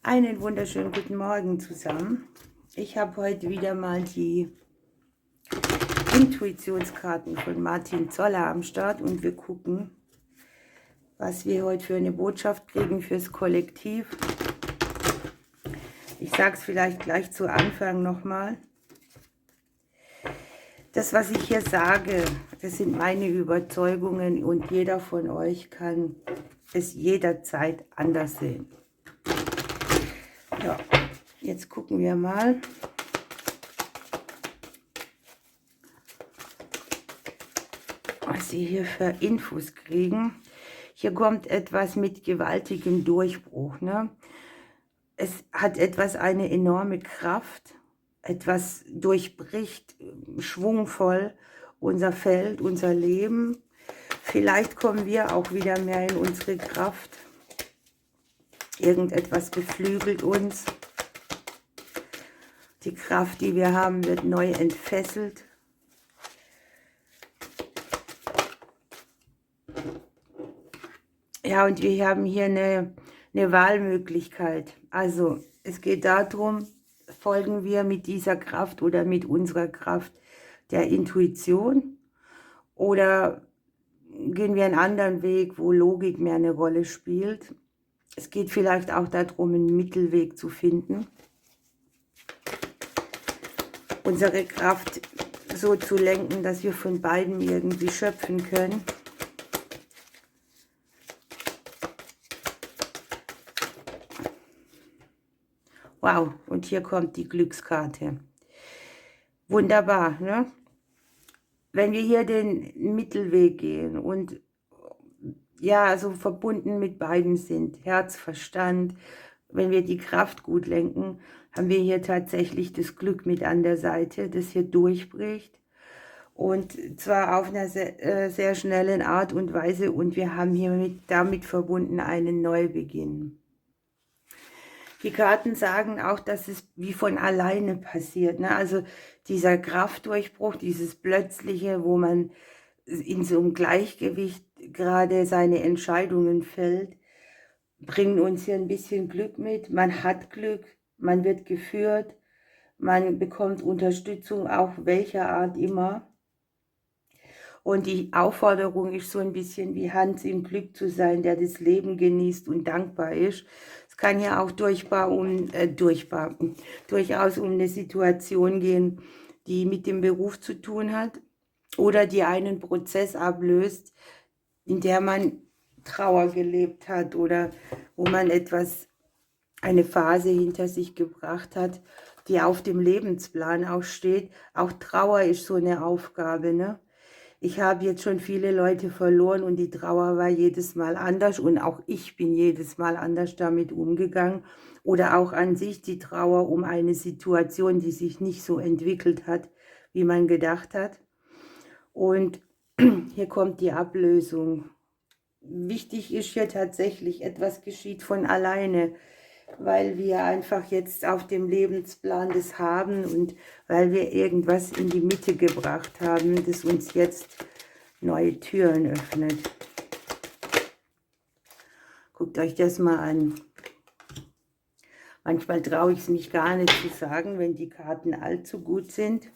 Einen wunderschönen guten Morgen zusammen. Ich habe heute wieder mal die Intuitionskarten von Martin Zoller am Start und wir gucken, was wir heute für eine Botschaft kriegen fürs Kollektiv. Ich sage es vielleicht gleich zu Anfang nochmal. Das, was ich hier sage, das sind meine Überzeugungen und jeder von euch kann es jederzeit anders sehen. Ja, jetzt gucken wir mal. Was Sie hier für Infos kriegen. Hier kommt etwas mit gewaltigem Durchbruch. Ne? Es hat etwas, eine enorme Kraft. Etwas durchbricht schwungvoll unser Feld, unser Leben. Vielleicht kommen wir auch wieder mehr in unsere Kraft. Irgendetwas beflügelt uns. Die Kraft, die wir haben, wird neu entfesselt. Ja, und wir haben hier eine Wahlmöglichkeit. Also es geht darum, folgen wir mit dieser Kraft oder mit unserer Kraft der Intuition oder gehen wir einen anderen Weg, wo Logik mehr eine Rolle spielt. Es geht vielleicht auch darum, einen Mittelweg zu finden. Unsere Kraft so zu lenken, dass wir von beiden irgendwie schöpfen können. Wow, und hier kommt die Glückskarte. Wunderbar, ne? Wenn wir hier den Mittelweg gehen und ja, so verbunden mit beiden sind, Herz, Verstand, wenn wir die Kraft gut lenken, haben wir hier tatsächlich das Glück mit an der Seite, das hier durchbricht. Und zwar auf einer sehr schnellen Art und Weise und wir haben hier damit verbunden einen Neubeginn. Die Karten sagen auch, dass es wie von alleine passiert. Ne? Also dieser Kraftdurchbruch, dieses Plötzliche, wo man in so einem Gleichgewicht gerade seine Entscheidungen fällt, bringen uns hier ein bisschen Glück mit. Man hat Glück, man wird geführt, man bekommt Unterstützung, auch welcher Art immer. Und die Aufforderung ist so ein bisschen wie Hans im Glück zu sein, der das Leben genießt und dankbar ist. Es kann ja auch durchaus um eine Situation gehen, die mit dem Beruf zu tun hat oder die einen Prozess ablöst, in der man Trauer gelebt hat oder wo man eine Phase hinter sich gebracht hat, die auf dem Lebensplan auch steht. Auch Trauer ist so eine Aufgabe, ne? Ich habe jetzt schon viele Leute verloren und die Trauer war jedes Mal anders und auch ich bin jedes Mal anders damit umgegangen. Oder auch an sich die Trauer um eine Situation, die sich nicht so entwickelt hat, wie man gedacht hat. Und hier kommt die Ablösung. Wichtig ist hier tatsächlich, etwas geschieht von alleine, weil wir einfach jetzt auf dem Lebensplan das haben und weil wir irgendwas in die Mitte gebracht haben, das uns jetzt neue Türen öffnet. Guckt euch das mal an. Manchmal traue ich es mich gar nicht zu sagen, wenn die Karten allzu gut sind.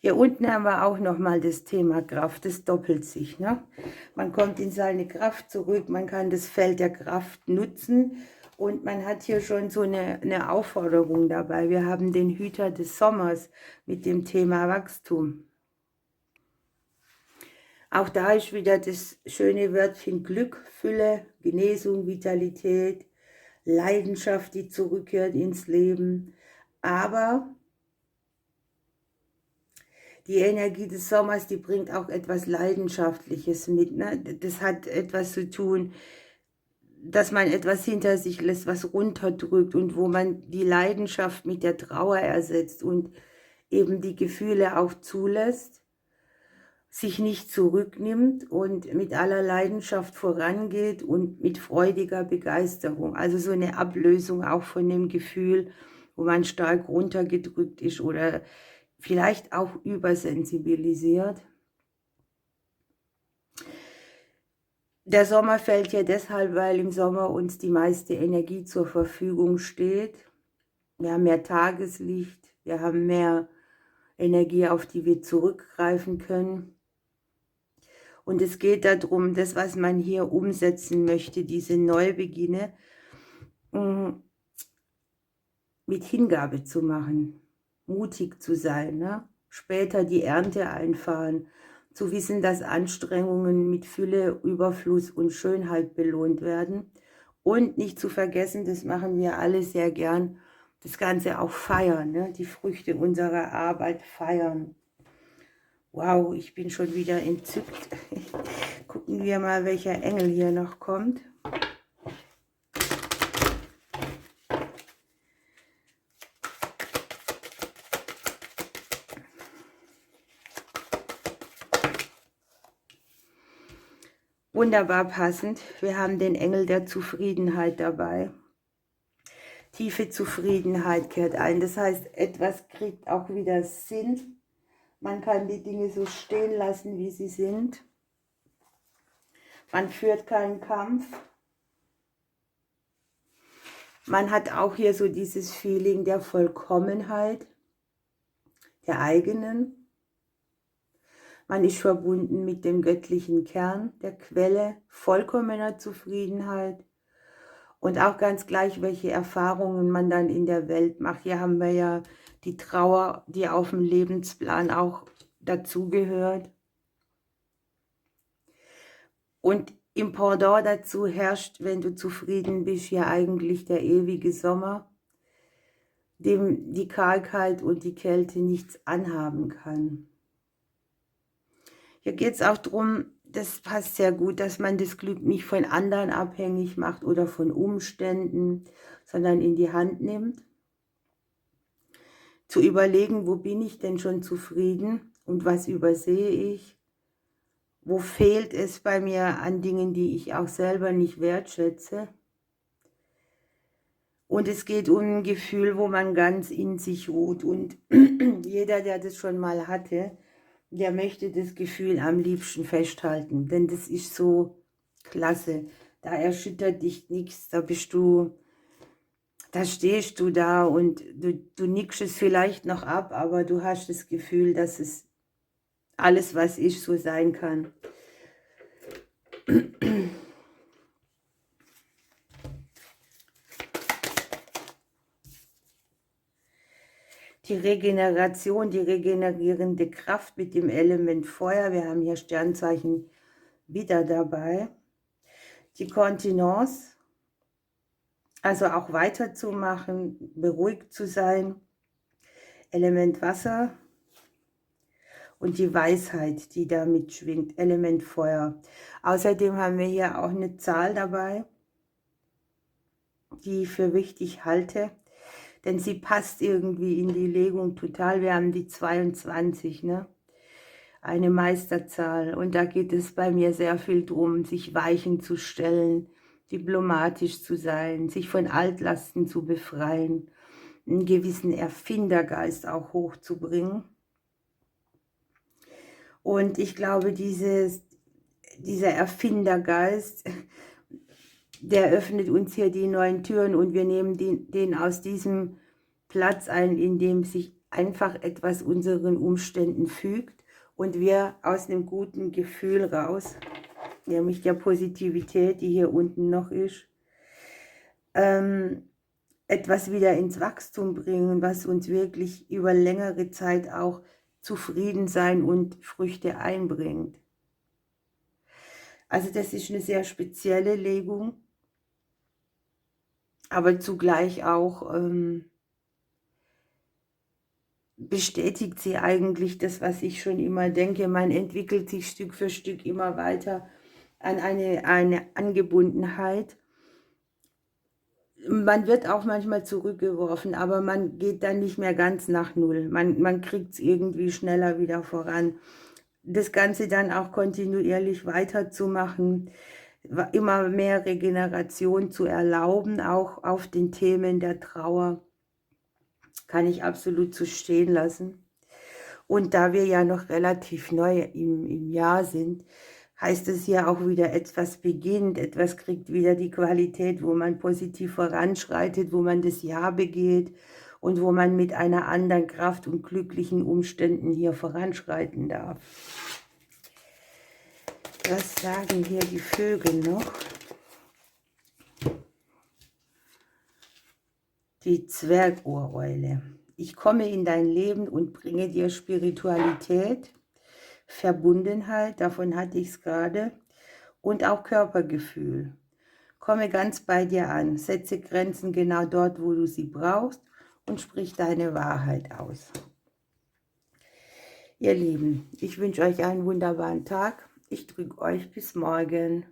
Hier unten haben wir auch nochmal das Thema Kraft, das doppelt sich. Ne? Man kommt in seine Kraft zurück, man kann das Feld der Kraft nutzen und man hat hier schon so eine Aufforderung dabei. Wir haben den Hüter des Sommers mit dem Thema Wachstum. Auch da ist wieder das schöne Wörtchen Glück, Fülle, Genesung, Vitalität, Leidenschaft, die zurückkehrt ins Leben. Aber die Energie des Sommers, die bringt auch etwas Leidenschaftliches mit. Ne? Das hat etwas zu tun, dass man etwas hinter sich lässt, was runterdrückt und wo man die Leidenschaft mit der Trauer ersetzt und eben die Gefühle auch zulässt, sich nicht zurücknimmt und mit aller Leidenschaft vorangeht und mit freudiger Begeisterung. Also so eine Ablösung auch von dem Gefühl, wo man stark runtergedrückt ist oder vielleicht auch übersensibilisiert. Der Sommer fällt ja deshalb, weil im Sommer uns die meiste Energie zur Verfügung steht. Wir haben mehr Tageslicht, wir haben mehr Energie, auf die wir zurückgreifen können. Und es geht darum, das, was man hier umsetzen möchte, diese Neubeginne, mit Hingabe zu machen, mutig zu sein, ne? Später die Ernte einfahren, zu wissen, dass Anstrengungen mit Fülle, Überfluss und Schönheit belohnt werden und nicht zu vergessen, das machen wir alle sehr gern, das Ganze auch feiern, ne? Die Früchte unserer Arbeit feiern. Wow, ich bin schon wieder entzückt. Gucken wir mal, welcher Engel hier noch kommt. Wunderbar passend. Wir haben den Engel der Zufriedenheit dabei. Tiefe Zufriedenheit kehrt ein. Das heißt, etwas kriegt auch wieder Sinn. Man kann die Dinge so stehen lassen, wie sie sind. Man führt keinen Kampf. Man hat auch hier so dieses Feeling der Vollkommenheit, der eigenen. Man ist verbunden mit dem göttlichen Kern, der Quelle vollkommener Zufriedenheit. Und auch ganz gleich, welche Erfahrungen man dann in der Welt macht. Hier haben wir ja die Trauer, die auf dem Lebensplan auch dazugehört. Und im Pendant dazu herrscht, wenn du zufrieden bist, ja eigentlich der ewige Sommer, dem die Kargheit und die Kälte nichts anhaben kann. Hier geht es auch darum, das passt sehr gut, dass man das Glück nicht von anderen abhängig macht oder von Umständen, sondern in die Hand nimmt. Zu überlegen, wo bin ich denn schon zufrieden und was übersehe ich? Wo fehlt es bei mir an Dingen, die ich auch selber nicht wertschätze? Und es geht um ein Gefühl, wo man ganz in sich ruht. Und jeder, der das schon mal hatte, der möchte das Gefühl am liebsten festhalten. Denn das ist so klasse. Da erschüttert dich nichts, da stehst du da und du nickst es vielleicht noch ab, aber du hast das Gefühl, dass es alles, was ist, so sein kann. Die Regeneration, die regenerierende Kraft mit dem Element Feuer. Wir haben hier Sternzeichen wieder dabei. Die Kontinence, also auch weiterzumachen, beruhigt zu sein. Element Wasser und die Weisheit, die da mitschwingt, Element Feuer. Außerdem haben wir hier auch eine Zahl dabei, die ich für wichtig halte, denn sie passt irgendwie in die Legung total. Wir haben die 22, ne? Eine Meisterzahl. Und da geht es bei mir sehr viel drum, sich Weichen zu stellen, diplomatisch zu sein, sich von Altlasten zu befreien, einen gewissen Erfindergeist auch hochzubringen. Und ich glaube, dieser Erfindergeist, der öffnet uns hier die neuen Türen und wir nehmen den aus diesem Platz ein, in dem sich einfach etwas unseren Umständen fügt und wir aus einem guten Gefühl raus, nämlich der Positivität, die hier unten noch ist, etwas wieder ins Wachstum bringen, was uns wirklich über längere Zeit auch Zufriedensein und Früchte einbringt. Also das ist eine sehr spezielle Legung, aber zugleich auch bestätigt sie eigentlich das, was ich schon immer denke. Man entwickelt sich Stück für Stück immer weiter an eine Angebundenheit. Man wird auch manchmal zurückgeworfen, aber man geht dann nicht mehr ganz nach Null. Man kriegt es irgendwie schneller wieder voran. Das Ganze dann auch kontinuierlich weiterzumachen, immer mehr Regeneration zu erlauben, auch auf den Themen der Trauer, kann ich absolut so stehen lassen. Und da wir ja noch relativ neu im Jahr sind, heißt es hier auch wieder, etwas beginnt, etwas kriegt wieder die Qualität, wo man positiv voranschreitet, wo man das Ja begeht und wo man mit einer anderen Kraft und glücklichen Umständen hier voranschreiten darf. Was sagen hier die Vögel noch? Die Zwergohreule. Ich komme in dein Leben und bringe dir Spiritualität, Verbundenheit, davon hatte ich es gerade, und auch Körpergefühl. Komme ganz bei dir an, setze Grenzen genau dort, wo du sie brauchst und sprich deine Wahrheit aus. Ihr Lieben, ich wünsche euch einen wunderbaren Tag. Ich drücke euch bis morgen.